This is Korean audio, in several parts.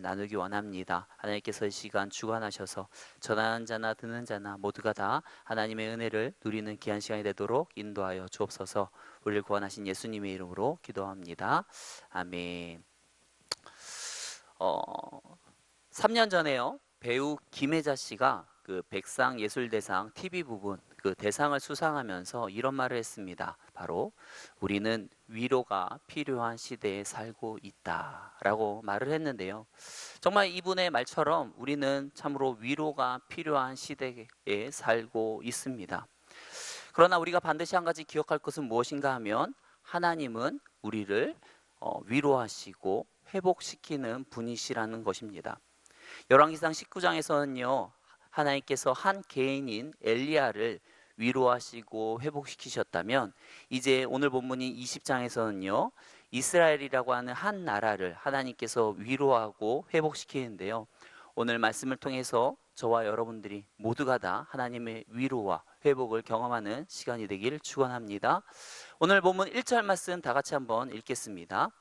나누기 원합니다. 하나님께서 이 시간 주관하셔서 전하는 자나 듣는 자나 모두가 다 하나님의 은혜를 누리는 귀한 시간이 되도록 인도하여 주옵소서. 우리를 구원하신 예수님의 이름으로 기도합니다. 아멘. 3년 전에요, 배우 김혜자 씨가 그 백상예술대상 TV 부분 그 대상을 수상하면서 이런 말을 했습니다. 바로 우리는 위로가 필요한 시대에 살고 있다 라고 말을 했는데요, 정말 이분의 말처럼 우리는 참으로 위로가 필요한 시대에 살고 있습니다. 그러나 우리가 반드시 한 가지 기억할 것은 무엇인가 하면, 하나님은 우리를 위로하시고 회복시키는 분이시라는 것입니다. 열왕기상 19장에서는요, 하나님께서 한 개인인 엘리야를 위로하시고 회복시키셨다면, 이제 오늘 본문인 20장에서는요 이스라엘이라고 하는 한 나라를 하나님께서 위로하고 회복시키는데요, 오늘 말씀을 통해서 저와 여러분들이 모두가 다 하나님의 위로와 회복을 경험하는 시간이 되길 축원합니다. 오늘 본문 1절 말씀 다 같이 한번 읽겠습니다.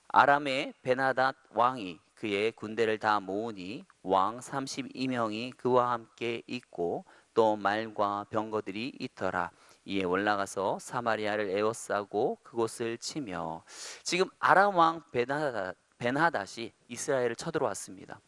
아람의 베나닷 왕이 그의 군대를 다 모으니 왕 32명이 그와 함께 있고 또 말과 병거들이 있더라. 이에 올라가서 사마리아를 에워싸고 그곳을 치며. 지금 아람 왕 베나닷이 이스라엘을 쳐들어왔습니다.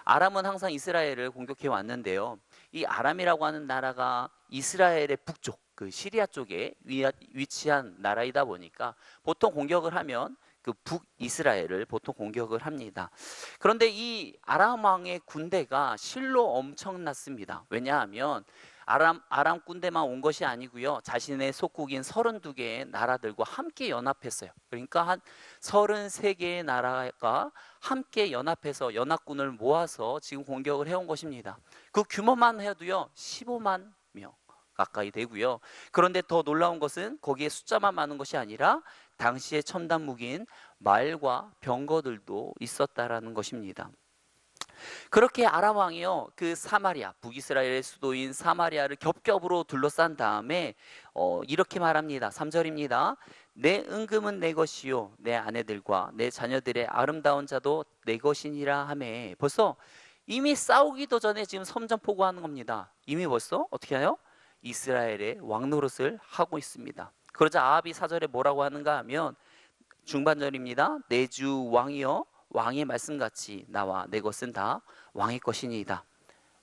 아람은 항상 이스라엘을 공격해 왔는데요, 이 아람이라고 하는 나라가 이스라엘의 북쪽 그 시리아 쪽에 위치한 나라이다 보니까 보통 공격을 하면 그 북이스라엘을 보통 공격을 합니다. 그런데 이 아람 왕의 군대가 실로 엄청났습니다. 왜냐하면 아람 군대만 온 것이 아니고요, 자신의 속국인 32개의 나라들과 함께 연합했어요. 그러니까 한 33개의 나라가 함께 연합해서 연합군을 모아서 지금 공격을 해온 것입니다. 그 규모만 해도요 15만 명 가까이 되고요. 그런데 더 놀라운 것은 거기에 숫자만 많은 것이 아니라 당시의 첨단 무기인 말과 병거들도 있었다라는 것입니다. 그렇게 아람 왕이요 그 사마리아, 북이스라엘의 수도인 사마리아를 겹겹으로 둘러싼 다음에 이렇게 말합니다. 3절입니다. 내 은금은 내 것이요 내 아내들과 내 자녀들의 아름다운 자도 내 것이니라 하매. 벌써 이미 싸우기도 전에 지금 선전포고하는 겁니다. 이미 벌써 어떻게 해요? 이스라엘의 왕 노릇을 하고 있습니다. 그러자 아합이 4절에 뭐라고 하는가 하면, 중반절입니다. 내 주 왕이여 왕의 말씀같이 나와 내 것은 다 왕의 것이니이다.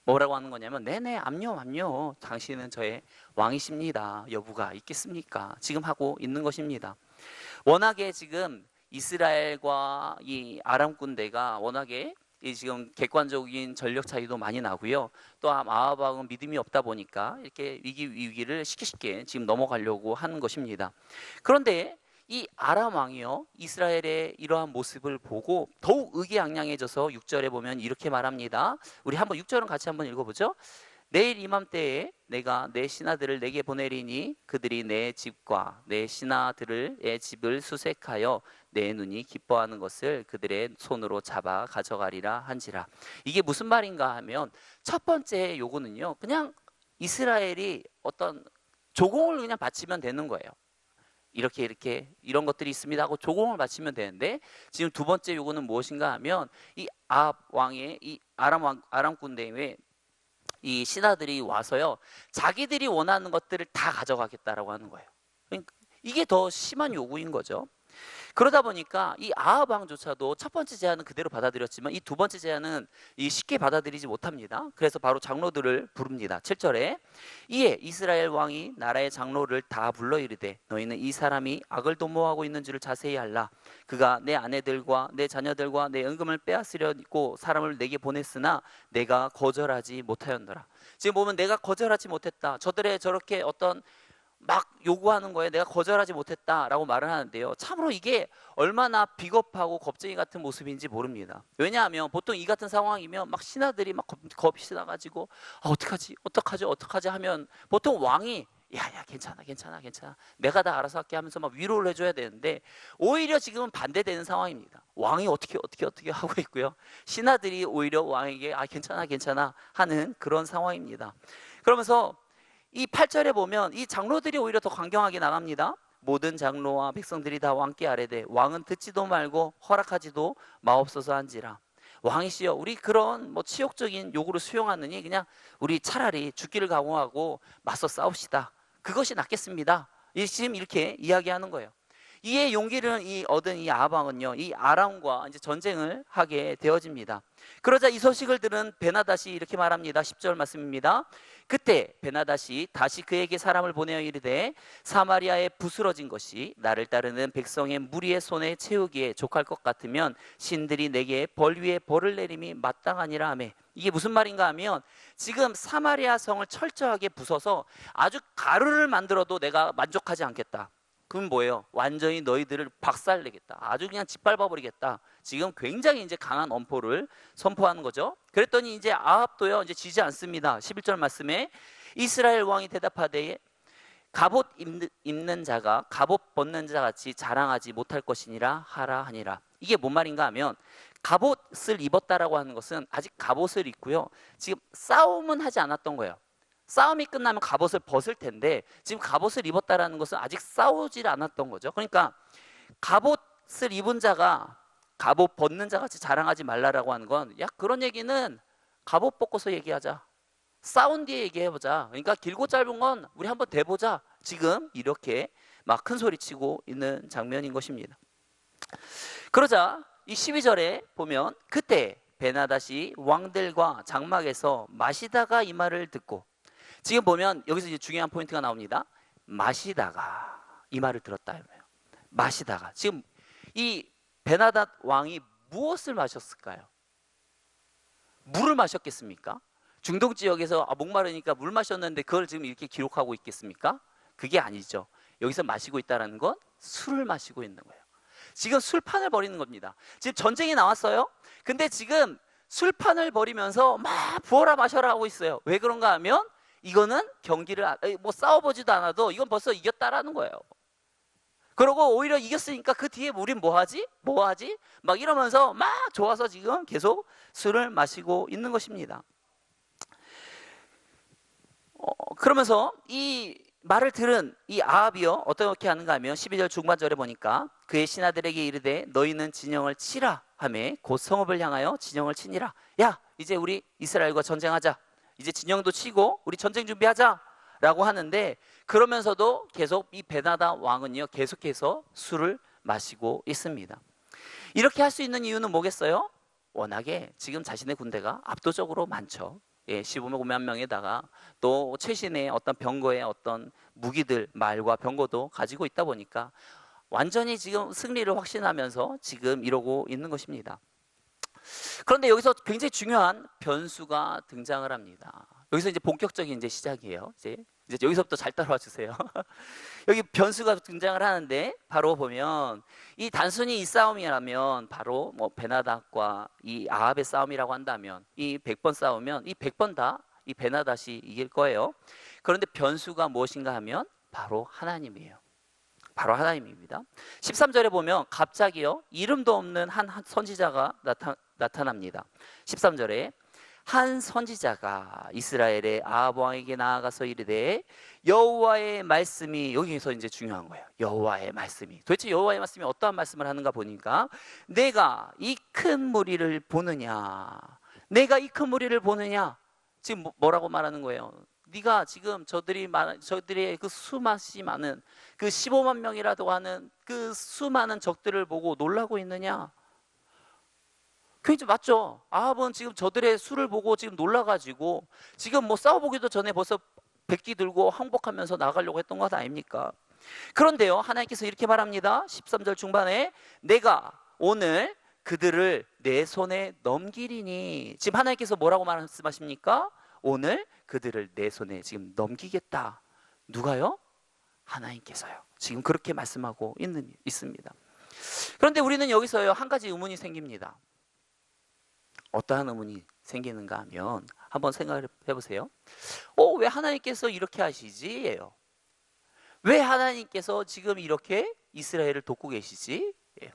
뭐라고 하는 거냐면, 네네 압뇨 당신은 저의 왕이십니다. 여부가 있겠습니까? 지금 하고 있는 것입니다. 워낙에 지금 이스라엘과 이 아람 군대가 워낙에 지금 객관적인 전력 차이도 많이 나고요, 또 아합 왕은 믿음이 없다 보니까 이렇게 위기를 쉽게 지금 넘어가려고 하는 것입니다. 그런데 이 아람 왕이요 이스라엘의 이러한 모습을 보고 더욱 의기양양해져서 6절에 보면 이렇게 말합니다. 우리 한번 6절은 같이 한번 읽어보죠. 내일 이맘때에 내가 내 신하들을 내게 보내리니 그들이 내 집과 내 신하들의 집을 수색하여 내 눈이 기뻐하는 것을 그들의 손으로 잡아 가져가리라 한지라. 이게 무슨 말인가 하면, 첫 번째 요구는요 그냥 이스라엘이 어떤 조공을 그냥 바치면 되는 거예요. 이렇게 이런 것들이 있습니다 하고 조공을 바치면 되는데, 지금 두 번째 요구는 무엇인가 하면, 이 아합 왕의 이 아람 군대에 이 신하들이 와서요 자기들이 원하는 것들을 다 가져가겠다라고 하는 거예요. 그러니까 이게 더 심한 요구인 거죠. 그러다 보니까 이 아합 왕조차도 첫 번째 제안은 그대로 받아들였지만 이 두 번째 제안은 쉽게 받아들이지 못합니다. 그래서 바로 장로들을 부릅니다. 7절에 이에 이스라엘 왕이 나라의 장로를 다 불러 이르되 너희는 이 사람이 악을 도모하고 있는 줄을 자세히 알라. 그가 내 아내들과 내 자녀들과 내 은금을 빼앗으려고 사람을 내게 보냈으나 내가 거절하지 못하였노라. 지금 보면 내가 거절하지 못했다, 저들의 저렇게 어떤 막 요구하는 거에 내가 거절하지 못했다라고 말을 하는데요, 참으로 이게 얼마나 비겁하고 겁쟁이 같은 모습인지 모릅니다. 왜냐하면 보통 이 같은 상황이면 막 신하들이 막 겁이 나가지고 어떡하지 하면 보통 왕이 야야 괜찮아 내가 다 알아서 할게 하면서 막 위로를 해줘야 되는데, 오히려 지금은 반대되는 상황입니다. 왕이 어떻게 하고 있고요, 신하들이 오히려 왕에게 괜찮아 하는 그런 상황입니다. 그러면서 이 8절에 보면 이 장로들이 오히려 더 강경하게 나갑니다. 모든 장로와 백성들이 다 왕께 아뢰되 왕은 듣지도 말고 허락하지도 마옵소서 한지라. 왕이시여, 우리 그런 뭐 치욕적인 요구를 수용하느니 그냥 우리 차라리 죽기를 각오하고 맞서 싸웁시다. 그것이 낫겠습니다. 지금 이렇게 이야기하는 거예요. 이에 용기를 얻은 이 아합 왕은요, 이 아람과 이제 전쟁을 하게 되어집니다. 그러자 이 소식을 들은 베나닷이 이렇게 말합니다. 10절 말씀입니다. 그때 베나닷이 다시 그에게 사람을 보내어 이르되 사마리아에 부스러진 것이 나를 따르는 백성의 무리의 손에 채우기에 족할 것 같으면 신들이 내게 벌 위에 벌을 내림이 마땅하니라 하매. 이게 무슨 말인가 하면 지금 사마리아 성을 철저하게 부숴서 아주 가루를 만들어도 내가 만족하지 않겠다. 그럼 뭐예요? 완전히 너희들을 박살내겠다. 아주 그냥 짓밟아버리겠다. 지금 굉장히 이제 강한 엄포를 선포하는 거죠. 그랬더니 이제 아합도요, 이제 지지 않습니다. 11절 말씀에 이스라엘 왕이 대답하되 갑옷 입는 자가 갑옷 벗는 자 같이 자랑하지 못할 것이니라 하라 하니라. 이게 뭔 말인가 하면 갑옷을 입었다라고 하는 것은 아직 갑옷을 입고요, 지금 싸움은 하지 않았던 거예요. 싸움이 끝나면 갑옷을 벗을 텐데 지금 갑옷을 입었다라는 것은 아직 싸우질 않았던 거죠. 그러니까 갑옷을 입은 자가 갑옷 벗는 자 같이 자랑하지 말라라고 하는 건, 야, 그런 얘기는 갑옷 벗고서 얘기하자. 싸운 뒤에 얘기해보자. 그러니까 길고 짧은 건 우리 한번 대보자. 지금 이렇게 막 큰 소리 치고 있는 장면인 것입니다. 그러자 이 12절에 보면 그때 베나닷이 왕들과 장막에서 마시다가 이 말을 듣고, 지금 보면 여기서 이제 중요한 포인트가 나옵니다. 마시다가 이 말을 들었다. 마시다가, 지금 이 베나닷 왕이 무엇을 마셨을까요? 물을 마셨겠습니까? 중동 지역에서 목마르니까 물 마셨는데 그걸 지금 이렇게 기록하고 있겠습니까? 그게 아니죠. 여기서 마시고 있다는 건 술을 마시고 있는 거예요. 지금 술판을 벌이는 겁니다. 지금 전쟁이 나왔어요. 근데 지금 술판을 벌이면서 막 부어라 마셔라 하고 있어요. 왜 그런가 하면 이거는 경기를 뭐 싸워보지도 않아도 이건 벌써 이겼다라는 거예요. 그러고 오히려 이겼으니까 그 뒤에 우린 뭐하지? 막 이러면서 막 좋아서 지금 계속 술을 마시고 있는 것입니다. 그러면서 이 말을 들은 이 아합이요, 어떻게 하는가 하면 12절 중반절에 보니까 그의 신하들에게 이르되 너희는 진영을 치라 하매 곧 성읍을 향하여 진영을 치니라. 야, 이제 우리 이스라엘과 전쟁하자. 이제 진영도 치고 우리 전쟁 준비하자 라고 하는데, 그러면서도 계속 이 베나닷 왕은요, 계속해서 술을 마시고 있습니다. 이렇게 할 수 있는 이유는 뭐겠어요? 워낙에 지금 자신의 군대가 압도적으로 많죠. 15만 명에다가 또 최신의 어떤 병거의 어떤 무기들, 말과 병거도 가지고 있다 보니까 완전히 지금 승리를 확신하면서 지금 이러고 있는 것입니다. 그런데 여기서 굉장히 중요한 변수가 등장을 합니다. 여기서 이제 본격적인 이제 시작이에요. 이제 여기서부터 잘 따라와 주세요. 여기 변수가 등장을 하는데, 바로 보면 이 단순히 이 싸움이라면 바로 뭐 베나닷과 이 아합의 싸움이라고 한다면 이 100번 싸우면 이 100번 다 이 베나닷이 이길 거예요. 그런데 변수가 무엇인가 하면 바로 하나님이에요. 바로 하나님입니다. 13절에 보면 갑자기요, 이름도 없는 한 선지자가 나타납니다. 13절에 한 선지자가 이스라엘의 아합 왕에게 나아가서 이르되 여호와의 말씀이, 여기서 이제 중요한 거예요. 여호와의 말씀이, 도대체 여호와의 말씀이 어떠한 말씀을 하는가 보니까 내가 이 큰 무리를 보느냐, 내가 이 큰 무리를 보느냐. 지금 뭐라고 말하는 거예요? 네가 지금 저들의 그 수많이 많은 그 15만 명이라도 하는 그 수많은 적들을 보고 놀라고 있느냐? 그게 맞죠. 아합은 지금 저들의 수를 보고 지금 놀라가지고 지금 뭐 싸워보기도 전에 벌써 백기 들고 항복하면서 나가려고 했던 것 아닙니까? 그런데요, 하나님께서 이렇게 말합니다. 13절 중반에 내가 오늘 그들을 내 손에 넘기리니. 지금 하나님께서 뭐라고 말씀하십니까? 오늘 그들을 내 손에 지금 넘기겠다. 누가요? 하나님께서요. 지금 그렇게 말씀하고 있습니다. 그런데 우리는 여기서요, 한 가지 의문이 생깁니다. 어떠한 의문이 생기는가 하면 한번 생각을 해보세요. 왜 하나님께서 이렇게 하시지? 예요. 왜 하나님께서 지금 이렇게 이스라엘을 돕고 계시지? 예요.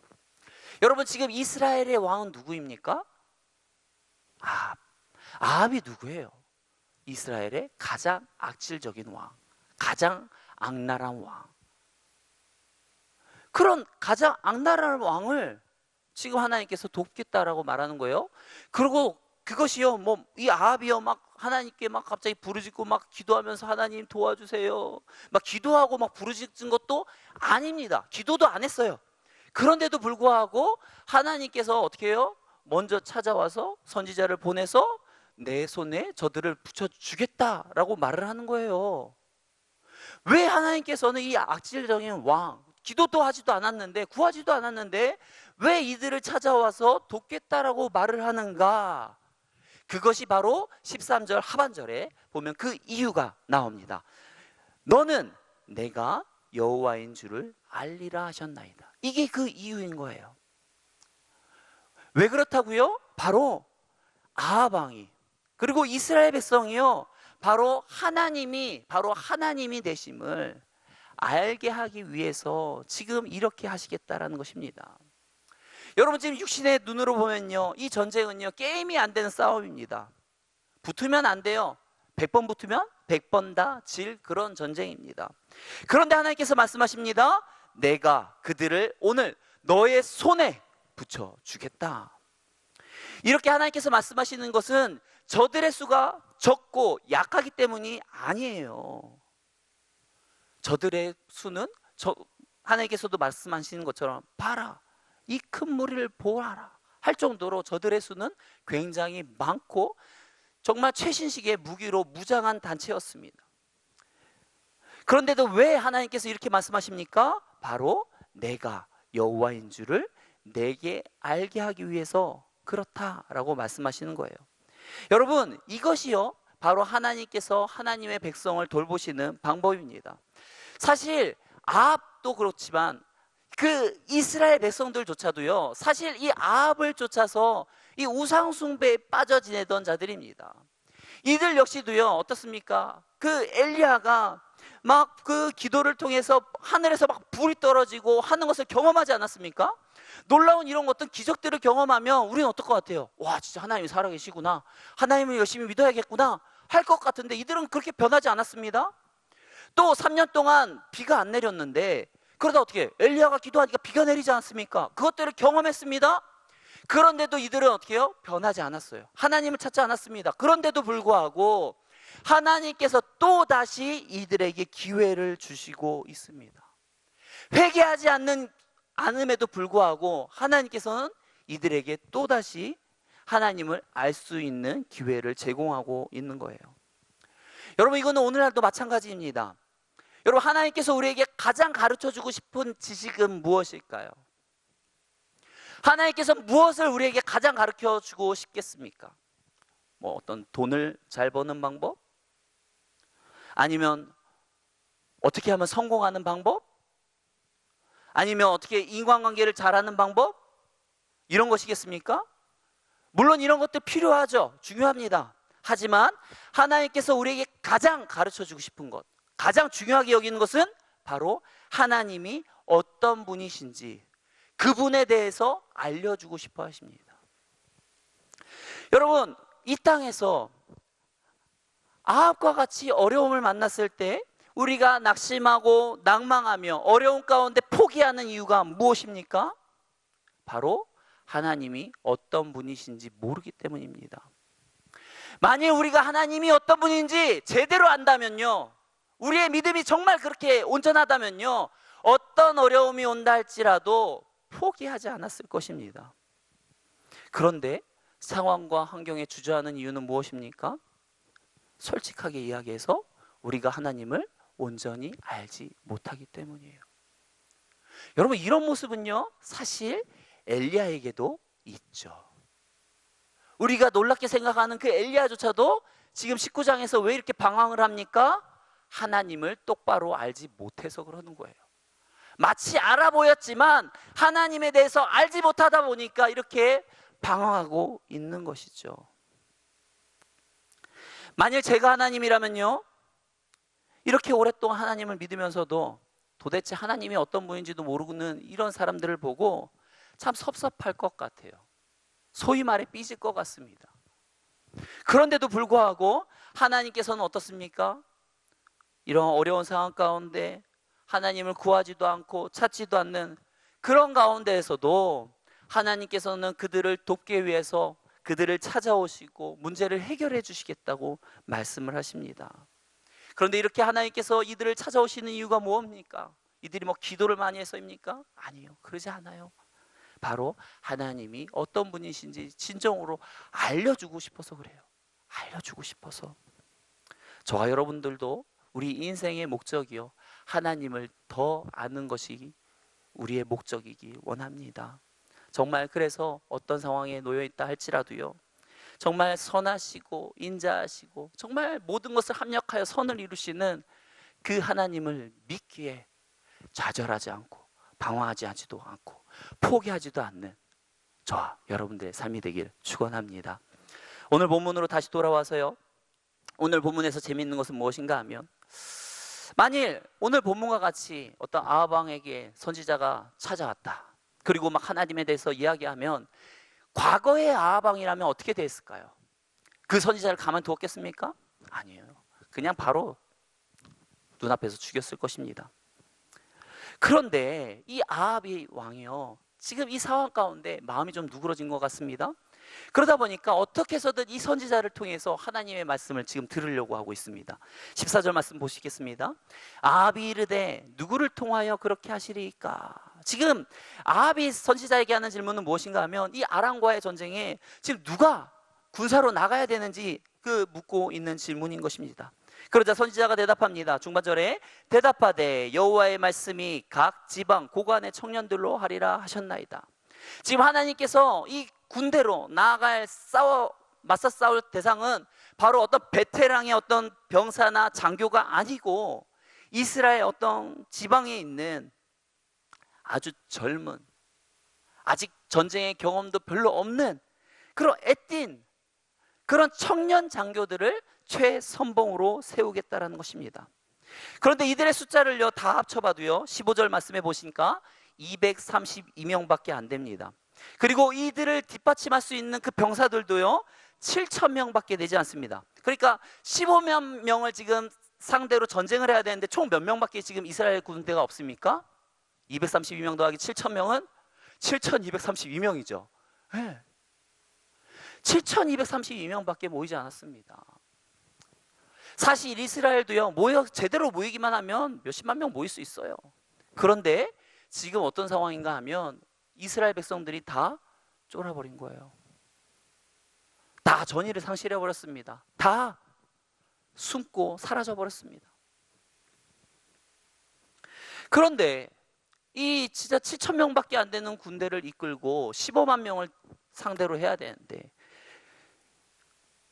여러분, 지금 이스라엘의 왕은 누구입니까? 아합이 누구예요? 이스라엘의 가장 악질적인 왕, 가장 악랄한 왕. 그런 가장 악랄한 왕을 지금 하나님께서 돕겠다라고 말하는 거예요. 그리고 그것이요, 뭐 이 아합이요 막 하나님께 막 갑자기 부르짖고 막 기도하면서 하나님 도와주세요 막 기도하고 막 부르짖은 것도 아닙니다. 기도도 안 했어요. 그런데도 불구하고 하나님께서 어떻게 해요? 먼저 찾아와서 선지자를 보내서 내 손에 저들을 붙여주겠다라고 말을 하는 거예요. 왜 하나님께서는 이 악질적인 왕, 기도도 하지도 않았는데 구하지도 않았는데 왜 이들을 찾아와서 돕겠다라고 말을 하는가? 그것이 바로 13절 하반절에 보면 그 이유가 나옵니다. 너는 내가 여호와인 줄을 알리라 하셨나이다. 이게 그 이유인 거예요. 왜 그렇다고요? 바로 아합 왕이, 그리고 이스라엘 백성이요, 바로 하나님이 되심을 알게 하기 위해서 지금 이렇게 하시겠다라는 것입니다. 여러분, 지금 육신의 눈으로 보면요, 이 전쟁은요 게임이 안 되는 싸움입니다. 붙으면 안 돼요. 100번 붙으면 100번 다 질 그런 전쟁입니다. 그런데 하나님께서 말씀하십니다. 내가 그들을 오늘 너의 손에 붙여주겠다. 이렇게 하나님께서 말씀하시는 것은 저들의 수가 적고 약하기 때문이 아니에요. 저들의 수는 하나님께서도 말씀하시는 것처럼 봐라, 이 큰 무리를 보아라 할 정도로 저들의 수는 굉장히 많고 정말 최신식의 무기로 무장한 단체였습니다. 그런데도 왜 하나님께서 이렇게 말씀하십니까? 바로 내가 여호와인 줄을 내게 알게 하기 위해서 그렇다라고 말씀하시는 거예요. 여러분, 이것이요 바로 하나님께서 하나님의 백성을 돌보시는 방법입니다. 사실 아합도 그렇지만 그 이스라엘 백성들조차도요, 사실 이 아합을 쫓아서 이 우상 숭배에 빠져 지내던 자들입니다. 이들 역시도요 어떻습니까? 그 엘리야가 막 그 기도를 통해서 하늘에서 막 불이 떨어지고 하는 것을 경험하지 않았습니까? 놀라운 이런 어떤 기적들을 경험하면 우리는 어떨 것 같아요? 와, 진짜 하나님이 살아계시구나, 하나님을 열심히 믿어야겠구나 할 것 같은데 이들은 그렇게 변하지 않았습니다. 또 3년 동안 비가 안 내렸는데 그러다 어떻게 엘리야가 기도하니까 비가 내리지 않습니까? 그것들을 경험했습니다. 그런데도 이들은 어떻게 해요? 변하지 않았어요. 하나님을 찾지 않았습니다. 그런데도 불구하고 하나님께서 또다시 이들에게 기회를 주시고 있습니다. 회개하지 않음에도 불구하고 하나님께서는 이들에게 또다시 하나님을 알 수 있는 기회를 제공하고 있는 거예요. 여러분, 이거는 오늘날도 마찬가지입니다. 여러분, 하나님께서 우리에게 가장 가르쳐주고 싶은 지식은 무엇일까요? 하나님께서 무엇을 우리에게 가장 가르쳐주고 싶겠습니까? 뭐 어떤 돈을 잘 버는 방법? 아니면 어떻게 하면 성공하는 방법? 아니면 어떻게 인간관계를 잘하는 방법? 이런 것이겠습니까? 물론 이런 것도 필요하죠. 중요합니다. 하지만 하나님께서 우리에게 가장 가르쳐주고 싶은 것, 가장 중요하게 여기는 것은 바로 하나님이 어떤 분이신지 그분에 대해서 알려주고 싶어 하십니다. 여러분, 이 땅에서 아합과 같이 어려움을 만났을 때 우리가 낙심하고 낭망하며 어려움 가운데 포기하는 이유가 무엇입니까? 바로 하나님이 어떤 분이신지 모르기 때문입니다. 만일 우리가 하나님이 어떤 분인지 제대로 안다면요, 우리의 믿음이 정말 그렇게 온전하다면요, 어떤 어려움이 온다 할지라도 포기하지 않았을 것입니다. 그런데 상황과 환경에 주저하는 이유는 무엇입니까? 솔직하게 이야기해서 우리가 하나님을 온전히 알지 못하기 때문이에요. 여러분, 이런 모습은요 사실 엘리야에게도 있죠. 우리가 놀랍게 생각하는 그 엘리야조차도 지금 19장에서 왜 이렇게 방황을 합니까? 하나님을 똑바로 알지 못해서 그러는 거예요. 마치 알아 보였지만 하나님에 대해서 알지 못하다 보니까 이렇게 방황하고 있는 것이죠. 만일 제가 하나님이라면요, 이렇게 오랫동안 하나님을 믿으면서도 도대체 하나님이 어떤 분인지도 모르는 이런 사람들을 보고 참 섭섭할 것 같아요. 소위 말해 삐질 것 같습니다. 그런데도 불구하고 하나님께서는 어떻습니까? 이런 어려운 상황 가운데 하나님을 구하지도 않고 찾지도 않는 그런 가운데에서도 하나님께서는 그들을 돕기 위해서 그들을 찾아오시고 문제를 해결해 주시겠다고 말씀을 하십니다. 그런데 이렇게 하나님께서 이들을 찾아오시는 이유가 무엇입니까? 이들이 뭐 기도를 많이 해서입니까? 아니요, 그러지 않아요. 바로 하나님이 어떤 분이신지 진정으로 알려주고 싶어서 그래요. 알려주고 싶어서. 저와 여러분들도 우리 인생의 목적이요, 하나님을 더 아는 것이 우리의 목적이기 원합니다. 정말 그래서 어떤 상황에 놓여 있다 할지라도요, 정말 선하시고 인자하시고 정말 모든 것을 합력하여 선을 이루시는 그 하나님을 믿기에 좌절하지 않고 방황하지도 않고 포기하지도 않는 저와 여러분들의 삶이 되길 축원합니다. 오늘 본문으로 다시 돌아와서요, 오늘 본문에서 재미있는 것은 무엇인가 하면, 만일 오늘 본문과 같이 어떤 아합 왕에게 선지자가 찾아왔다, 그리고 막 하나님에 대해서 이야기하면 과거의 아합 왕이라면 어떻게 됐을까요? 그 선지자를 가만두었겠습니까? 아니에요. 그냥 바로 눈앞에서 죽였을 것입니다. 그런데 이 아합이 왕이요, 지금 이 상황 가운데 마음이 좀 누그러진 것 같습니다. 그러다 보니까 어떻게 해서든 이 선지자를 통해서 하나님의 말씀을 지금 들으려고 하고 있습니다. 14절 말씀 보시겠습니다. 아합이 이르되 누구를 통하여 그렇게 하시리까? 지금 아합이 선지자에게 하는 질문은 무엇인가 하면, 이 아람과의 전쟁에 지금 누가 군사로 나가야 되는지 묻고 있는 질문인 것입니다. 그러자 선지자가 대답합니다. 중반절에 대답하되 여호와의 말씀이 각 지방 고관의 청년들로 하리라 하셨나이다. 지금 하나님께서 이 군대로 나아갈 맞서 싸울 대상은 바로 어떤 베테랑의 어떤 병사나 장교가 아니고, 이스라엘 어떤 지방에 있는 아주 젊은, 아직 전쟁의 경험도 별로 없는 그런 애띤 그런 청년 장교들을 최선봉으로 세우겠다라는 것입니다. 그런데 이들의 숫자를요 다 합쳐봐도요 15절 말씀해 보시니까 232명밖에 안 됩니다. 그리고 이들을 뒷받침할 수 있는 그 병사들도요 7,000명밖에 되지 않습니다. 그러니까 15만 명을 지금 상대로 전쟁을 해야 되는데 총 몇 명밖에 지금 이스라엘 군대가 없습니까? 232명 더하기 7,000명은 7,232명이죠. 네. 7,232명밖에 모이지 않았습니다. 사실 이스라엘도요 제대로 모이기만 하면 몇십만 명 모일 수 있어요. 그런데 지금 어떤 상황인가 하면 이스라엘 백성들이 다 쫄아버린 거예요. 다 전의를 상실해 버렸습니다. 다 숨고 사라져 버렸습니다. 그런데 이 진짜 7,000명밖에 안 되는 군대를 이끌고 15만 명을 상대로 해야 되는데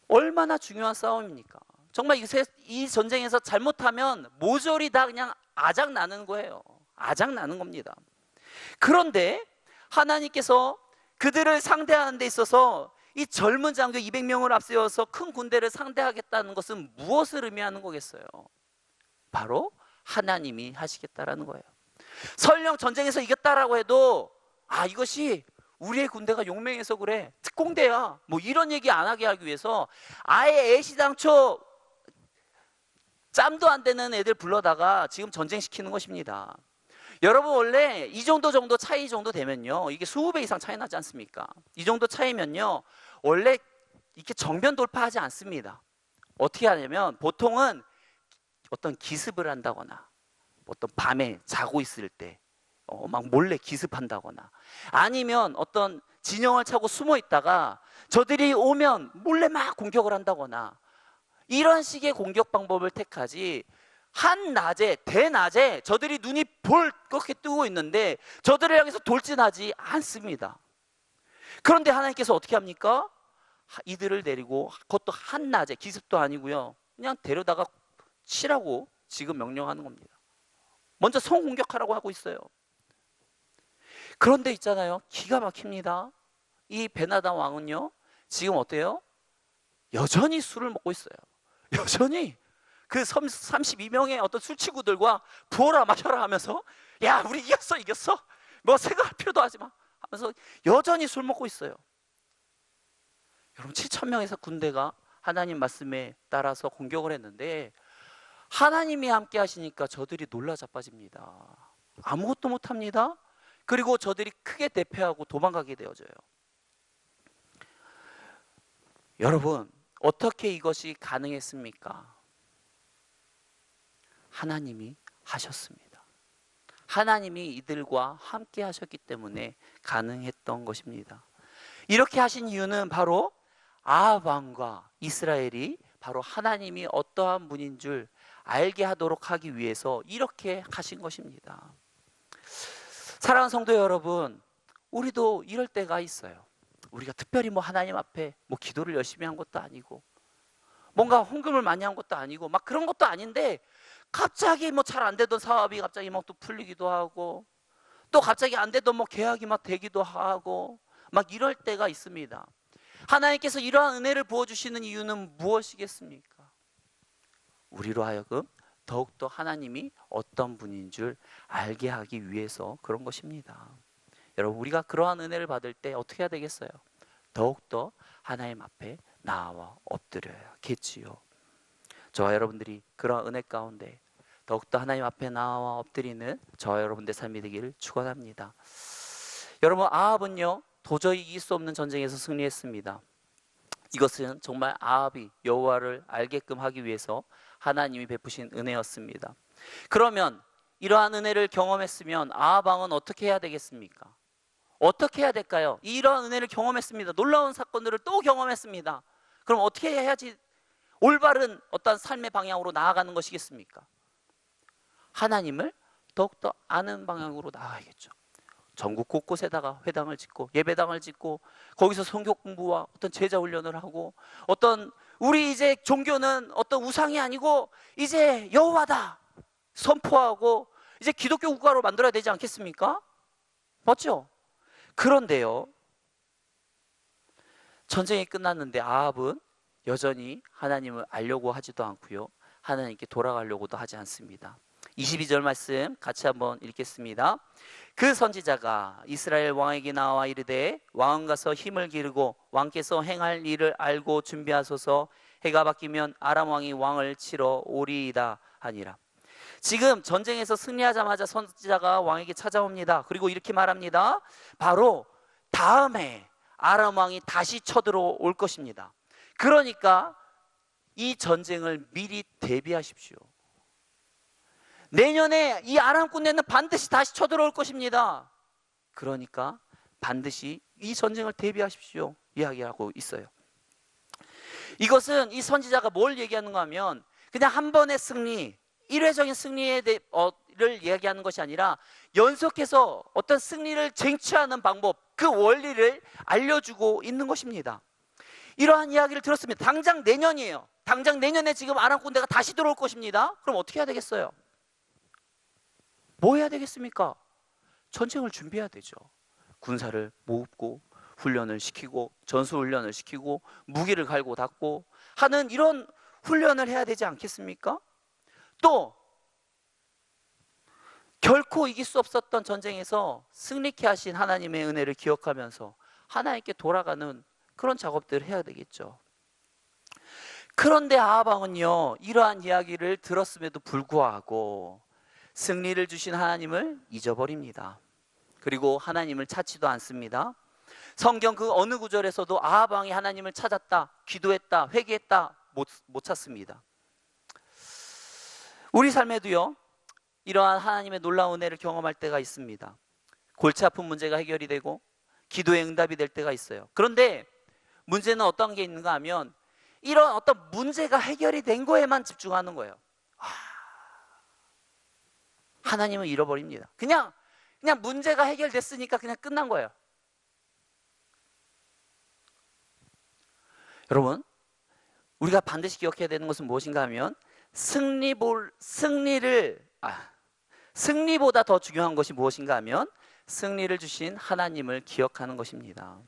얼마나 중요한 싸움입니까? 정말 이 전쟁에서 잘못하면 모조리 다 그냥 아작나는 거예요. 아작나는 겁니다. 그런데 하나님께서 그들을 상대하는 데 있어서 이 젊은 장교 200명을 앞세워서 큰 군대를 상대하겠다는 것은 무엇을 의미하는 거겠어요? 바로 하나님이 하시겠다라는 거예요. 설령 전쟁에서 이겼다라고 해도 이것이 우리의 군대가 용맹해서 그래, 특공대야, 뭐 이런 얘기 안 하게 하기 위해서 아예 애시당초 짬도 안 되는 애들 불러다가 지금 전쟁시키는 것입니다. 여러분, 원래 이 정도 차이 정도 되면요, 이게 20배 이상 차이 나지 않습니까? 이 정도 차이면요 원래 이렇게 정면 돌파하지 않습니다. 어떻게 하냐면 보통은 어떤 기습을 한다거나 어떤 밤에 자고 있을 때 막 몰래 기습한다거나, 아니면 어떤 진영을 차고 숨어 있다가 저들이 오면 몰래 막 공격을 한다거나, 이런 식의 공격 방법을 택하지, 한낮에 대낮에 저들이 눈이 볼겁게 뜨고 있는데 저들을 향해서 돌진하지 않습니다. 그런데 하나님께서 어떻게 합니까? 이들을 데리고, 그것도 한낮에, 기습도 아니고요, 그냥 데려다가 치라고 지금 명령하는 겁니다. 먼저 성공격하라고 하고 있어요. 그런데 있잖아요, 기가 막힙니다. 이 베나단 왕은요 지금 어때요? 여전히 술을 먹고 있어요. 여전히 그 32명의 어떤 술치구들과 부어라 마셔라 하면서, 야 우리 이겼어 뭐 생각할 필요도 하지 마 하면서 여전히 술 먹고 있어요. 여러분, 7,000명에서 군대가 하나님 말씀에 따라서 공격을 했는데 하나님이 함께 하시니까 저들이 놀라 자빠집니다. 아무것도 못합니다. 그리고 저들이 크게 대패하고 도망가게 되어져요. 여러분, 어떻게 이것이 가능했습니까? 하나님이 하셨습니다. 하나님이 이들과 함께 하셨기 때문에 가능했던 것입니다. 이렇게 하신 이유는 바로 아합 왕과 이스라엘이 바로 하나님이 어떠한 분인 줄 알게 하도록 하기 위해서 이렇게 하신 것입니다. 사랑하는 성도 여러분, 우리도 이럴 때가 있어요. 우리가 특별히 하나님 앞에 기도를 열심히 한 것도 아니고 뭔가 헌금을 많이 한 것도 아니고 막 그런 것도 아닌데 갑자기 잘 안 되던 사업이 갑자기 또 풀리기도 하고 또 갑자기 안 되던 계약이 되기도 하고 이럴 때가 있습니다. 하나님께서 이러한 은혜를 부어주시는 이유는 무엇이겠습니까? 우리로 하여금 더욱더 하나님이 어떤 분인 줄 알게 하기 위해서 그런 것입니다. 여러분, 우리가 그러한 은혜를 받을 때 어떻게 해야 되겠어요? 더욱더 하나님 앞에 나와 엎드려야겠지요. 저와 여러분들이 그러한 은혜 가운데 더욱더 하나님 앞에 나와 엎드리는 저와 여러분들의 삶이 되기를 축원합니다. 여러분, 아합은요 도저히 이길 수 없는 전쟁에서 승리했습니다. 이것은 정말 아합이 여호와를 알게끔 하기 위해서 하나님이 베푸신 은혜였습니다. 그러면 이러한 은혜를 경험했으면 아합 왕은 어떻게 해야 되겠습니까? 어떻게 해야 될까요? 이러한 은혜를 경험했습니다. 놀라운 사건들을 또 경험했습니다. 그럼 어떻게 해야지 올바른 어떤 삶의 방향으로 나아가는 것이겠습니까? 하나님을 더욱더 아는 방향으로 나아가야겠죠. 전국 곳곳에다가 회당을 짓고 예배당을 짓고 거기서 성경 공부와 어떤 제자 훈련을 하고 어떤 우리 이제 종교는 어떤 우상이 아니고 이제 여호와다 선포하고 이제 기독교 국가로 만들어야 되지 않겠습니까? 맞죠? 그런데요, 전쟁이 끝났는데 아합은 여전히 하나님을 알려고 하지도 않고요, 하나님께 돌아가려고도 하지 않습니다. 22절 말씀 같이 한번 읽겠습니다. 그 선지자가 이스라엘 왕에게 나와 이르되 왕은 가서 힘을 기르고 왕께서 행할 일을 알고 준비하소서. 해가 바뀌면 아람 왕이 왕을 치러 오리이다 하니라. 지금 전쟁에서 승리하자마자 선지자가 왕에게 찾아옵니다. 그리고 이렇게 말합니다. 바로 다음에 아람 왕이 다시 쳐들어올 것입니다. 그러니까 이 전쟁을 미리 대비하십시오. 내년에 이 아람 군대는 반드시 다시 쳐들어올 것입니다. 그러니까 반드시 이 전쟁을 대비하십시오 이야기하고 있어요. 이것은 이 선지자가 뭘 얘기하는가 하면 그냥 한 번의 승리, 일회적인 승리를 이야기하는 것이 아니라 연속해서 어떤 승리를 쟁취하는 방법, 그 원리를 알려주고 있는 것입니다. 이러한 이야기를 들었습니다. 당장 내년이에요. 당장 내년에 지금 아람 군대가 다시 들어올 것입니다. 그럼 어떻게 해야 되겠어요? 뭐 해야 되겠습니까? 전쟁을 준비해야 되죠. 군사를 모으고 훈련을 시키고 전술훈련을 시키고 무기를 갈고 닦고 하는 이런 훈련을 해야 되지 않겠습니까? 또 결코 이길 수 없었던 전쟁에서 승리케 하신 하나님의 은혜를 기억하면서 하나님께 돌아가는 그런 작업들을 해야 되겠죠. 그런데 아합 왕은요, 이러한 이야기를 들었음에도 불구하고 승리를 주신 하나님을 잊어버립니다. 그리고 하나님을 찾지도 않습니다. 성경 그 어느 구절에서도 아합 왕이 하나님을 찾았다, 기도했다, 회개했다 못 찾습니다. 우리 삶에도요, 이러한 하나님의 놀라운 은혜를 경험할 때가 있습니다. 골치 아픈 문제가 해결이 되고 기도의 응답이 될 때가 있어요. 그런데 문제는 어떤 게 있는가 하면 이런 어떤 문제가 해결이 된 거에만 집중하는 거예요. 하나님을 잃어버립니다. 그냥 문제가 해결됐으니까 그냥 끝난 거예요. 여러분, 우리가 반드시 기억해야 되는 것은 무엇인가 하면 승리보다 더 중요한 것이 무엇인가 하면 승리를 주신 하나님을 기억하는 것입니다.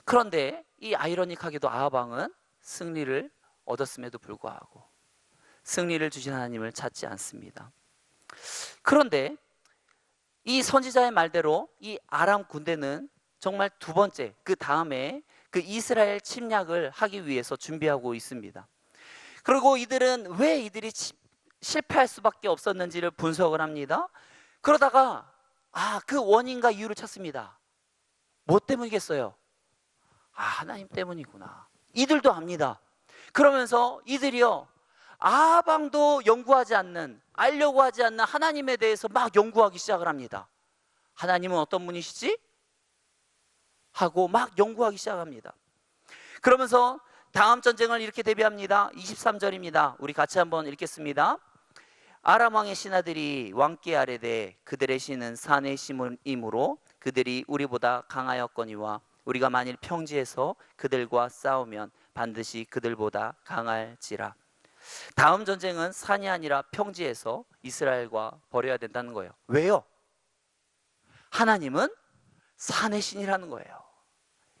그런데 이 아이러니하게도 아합 왕은 승리를 얻었음에도 불구하고 승리를 주신 하나님을 찾지 않습니다. 그런데 이 선지자의 말대로 이 아람 군대는 정말 두 번째, 그 다음에 그 이스라엘 침략을 하기 위해서 준비하고 있습니다. 그리고 이들은 왜 이들이 실패할 수밖에 없었는지를 분석을 합니다. 그러다가 그 원인과 이유를 찾습니다. 뭐 때문이겠어요? 하나님 때문이구나. 이들도 압니다. 그러면서 이들이요, 아방도 연구하지 않는, 알려고 하지 않는 하나님에 대해서 막 연구하기 시작을 합니다. 하나님은 어떤 분이시지? 하고 막 연구하기 시작합니다. 그러면서 다음 전쟁을 이렇게 대비합니다. 23절입니다. 우리 같이 한번 읽겠습니다. 아람 왕의 신하들이 왕께 아뢰되 그들의 신은 산의 신이므로 그들이 우리보다 강하였거니와 우리가 만일 평지에서 그들과 싸우면 반드시 그들보다 강할지라. 다음 전쟁은 산이 아니라 평지에서 이스라엘과 벌여야 된다는 거예요. 왜요? 하나님은 산의 신이라는 거예요.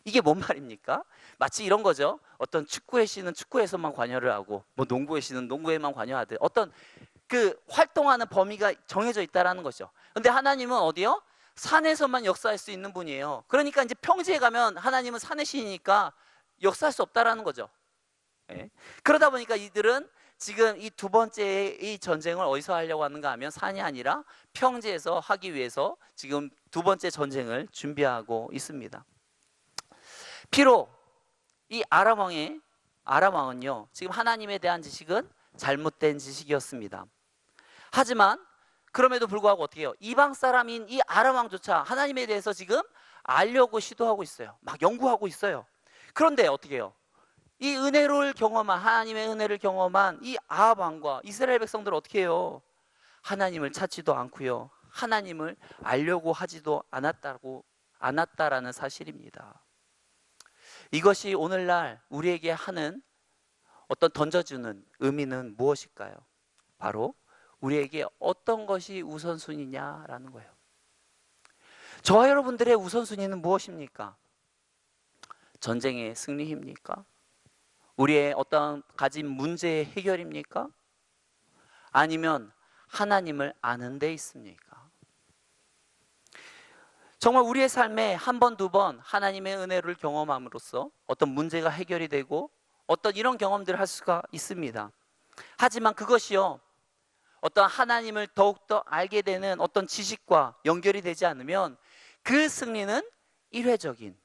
이게 뭔 말입니까? 마치 이런 거죠. 어떤 축구의 신은 축구에서만 관여를 하고, 뭐 농구의 신은 농구에만 관여하듯 어떤 그 활동하는 범위가 정해져 있다라는 거죠. 근데 하나님은 어디요? 산에서만 역사할 수 있는 분이에요. 그러니까 이제 평지에 가면 하나님은 산의 신이니까 역사할 수 없다라는 거죠. 예. 그러다 보니까 이들은 지금 이 두 번째 이 전쟁을 어디서 하려고 하는가 하면 산이 아니라 평지에서 하기 위해서 지금 두 번째 전쟁을 준비하고 있습니다. 비록 이 아람 왕은요, 지금 하나님에 대한 지식은 잘못된 지식이었습니다. 하지만 그럼에도 불구하고 어떻게 해요? 이방 사람인 이 아람 왕조차 하나님에 대해서 지금 알려고 시도하고 있어요. 막 연구하고 있어요. 그런데 어떻게 해요? 이 은혜를 경험한, 하나님의 은혜를 경험한 이 아합 왕과 이스라엘 백성들은 어떻게 해요? 하나님을 찾지도 않고요, 하나님을 알려고 하지도 않았다라는 사실입니다. 이것이 오늘날 우리에게 하는 어떤 던져주는 의미는 무엇일까요? 바로 우리에게 어떤 것이 우선순위냐라는 거예요. 저와 여러분들의 우선순위는 무엇입니까? 전쟁의 승리입니까? 우리의 어떤 가진 문제의 해결입니까? 아니면 하나님을 아는 데 있습니까? 정말 우리의 삶에 한 번, 두 번 하나님의 은혜를 경험함으로써 어떤 문제가 해결이 되고 어떤 이런 경험들을 할 수가 있습니다. 하지만 그것이요, 어떤 하나님을 더욱더 알게 되는 어떤 지식과 연결이 되지 않으면 그 승리는 일회적인,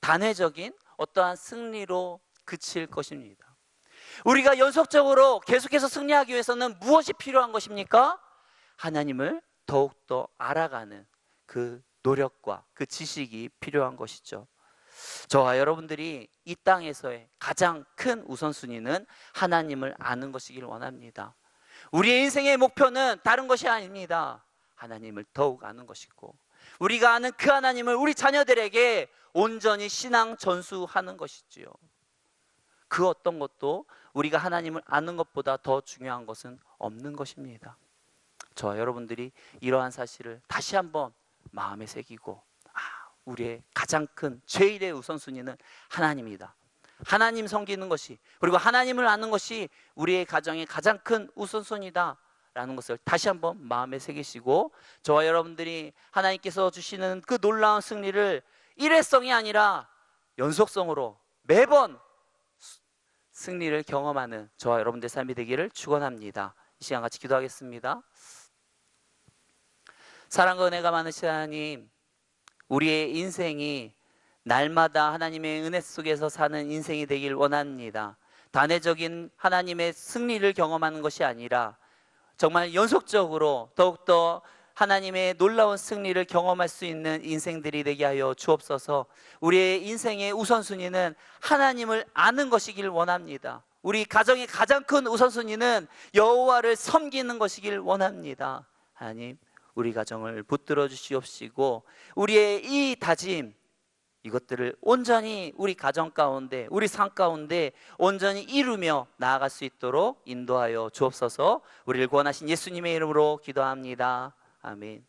단회적인 어떠한 승리로 그칠 것입니다. 우리가 연속적으로 계속해서 승리하기 위해서는 무엇이 필요한 것입니까? 하나님을 더욱더 알아가는 그 노력과 그 지식이 필요한 것이죠. 저와 여러분들이 이 땅에서의 가장 큰 우선순위는 하나님을 아는 것이길 원합니다. 우리의 인생의 목표는 다른 것이 아닙니다. 하나님을 더욱 아는 것이고, 우리가 아는 그 하나님을 우리 자녀들에게 온전히 신앙 전수하는 것이지요. 그 어떤 것도 우리가 하나님을 아는 것보다 더 중요한 것은 없는 것입니다. 저와 여러분들이 이러한 사실을 다시 한번 마음에 새기고, 우리의 가장 큰 제일의 우선순위는 하나님이다, 하나님 섬기는 것이, 그리고 하나님을 아는 것이 우리의 가정의 가장 큰 우선순위다 라는 것을 다시 한번 마음에 새기시고, 저와 여러분들이 하나님께서 주시는 그 놀라운 승리를 일회성이 아니라 연속성으로 매번 승리를 경험하는 저와 여러분들의 삶이 되기를 축원합니다. 이 시간 같이 기도하겠습니다. 사랑과 은혜가 많으신 하나님, 우리의 인생이 날마다 하나님의 은혜 속에서 사는 인생이 되길 원합니다. 단회적인 하나님의 승리를 경험하는 것이 아니라 정말 연속적으로 더욱더 하나님의 놀라운 승리를 경험할 수 있는 인생들이 되게 하여 주옵소서. 우리의 인생의 우선순위는 하나님을 아는 것이길 원합니다. 우리 가정의 가장 큰 우선순위는 여호와를 섬기는 것이길 원합니다. 하나님, 우리 가정을 붙들어 주시옵시고, 우리의 이 다짐, 이것들을 온전히 우리 가정 가운데, 우리 삶 가운데 온전히 이루며 나아갈 수 있도록 인도하여 주옵소서. 우리를 구원하신 예수님의 이름으로 기도합니다. 아멘.